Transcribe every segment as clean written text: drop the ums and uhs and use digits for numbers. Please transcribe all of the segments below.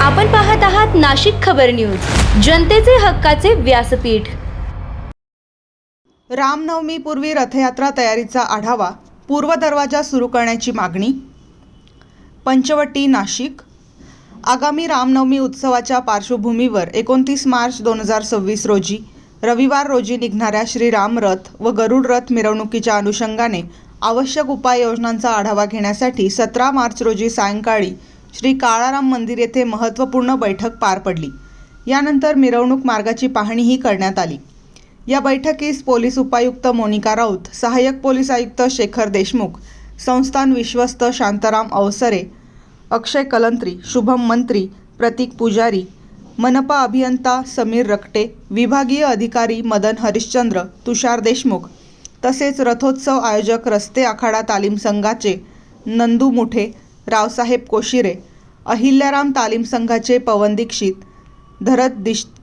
आपण पाहत आहात नाशिक खबर न्यूज, जनतेचे हक्काचे व्यासपीठ। रामनवमीपूर्वी रथयात्रा तयारीचा आढावा, पूर्व दरवाजा सुरू करण्याची मागणी। पंचवटी, नाशिक। आगामी रामनवमी उत्सवाच्या पार्श्वभूमीवर 29 मार्च 2026 रोजी रविवार रोजी निघणाऱ्या श्रीराम रथ व गरुड रथ मिरवणुकीच्या अनुषंगाने आवश्यक उपाययोजनांचा आढावा घेण्यासाठी 17 मार्च रोजी सायंकाळी श्री काळाराम मंदिर येथे महत्त्वपूर्ण बैठक पार पडली। यानंतर मिरवणूक मार्गाची पाहणीही करण्यात आली। या बैठकीस पोलीस उपायुक्त मोनिका राऊत, सहाय्यक पोलीस आयुक्त शेखर देशमुख, संस्थान विश्वस्त शांताराम अवसरे, अक्षय कलंत्री, शुभम मंत्री, प्रतीक पुजारी, मनपा अभियंता समीर रकटे, विभागीय अधिकारी मदन हरिश्चंद्र, तुषार देशमुख तसेच रथोत्सव आयोजक रस्ते आखाडा तालीम संघाचे नंदू मुठे, रावसाहेब कोशिरे, अहिल्याराम तालीम संघाचे पवन दीक्षित, धरत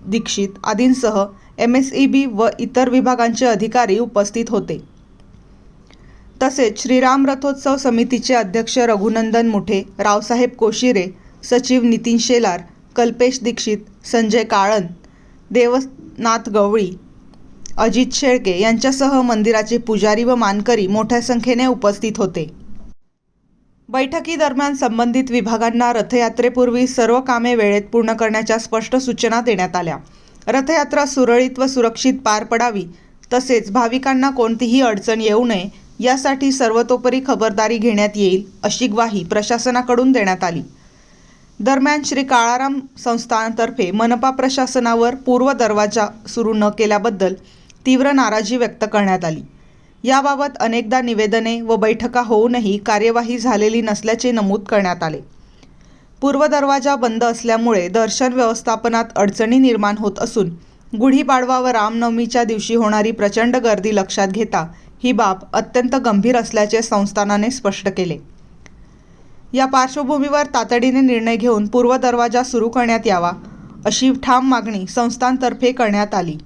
दीक्षित आदींसह MSEB व इतर विभागांचे अधिकारी उपस्थित होते। तसेच श्रीराम रथोत्सव समितीचे अध्यक्ष रघुनंदन मुठे, रावसाहेब कोशिरे, सचिव नितीन शेलार, कल्पेश दीक्षित, संजय काळन, देवनाथ गवळी, अजित शेळके यांच्यासह मंदिराचे पुजारी व मानकरी मोठ्या संख्येने उपस्थित होते। बैठकीदरम्यान संबंधित विभागांना रथयात्रेपूर्वी सर्व कामे वेळेत पूर्ण करण्याच्या स्पष्ट सूचना देण्यात आल्या। रथयात्रा सुरळीत व सुरक्षित पार पडावी तसेच भाविकांना कोणतीही अडचण येऊ नये यासाठी सर्वतोपरी खबरदारी घेण्यात येईल अशी ग्वाही प्रशासनाकडून देण्यात आली। दरम्यान श्री काळाराम संस्थानातर्फे मनपा प्रशासनावर पूर्व दरवाजा सुरू न केल्याबद्दल तीव्र नाराजी व्यक्त करण्यात आली। याबाबत अनेकदा निवेदने व बैठका होऊनही कार्यवाही झालेली नसल्याचे नमूद करण्यात आले। पूर्व दरवाजा बंद असल्यामुळे दर्शन व्यवस्थापनात अडचणी निर्माण होत असून गुढीपाडवा व रामनवमीच्या दिवशी होणारी प्रचंड गर्दी लक्षात घेता ही बाब अत्यंत गंभीर असल्याचे संस्थानाने स्पष्ट केले। या पार्श्वभूमीवर तातडीने निर्णय घेऊन पूर्व दरवाजा सुरू करण्यात यावा अशी ठाम मागणी संस्थानतर्फे करण्यात आली।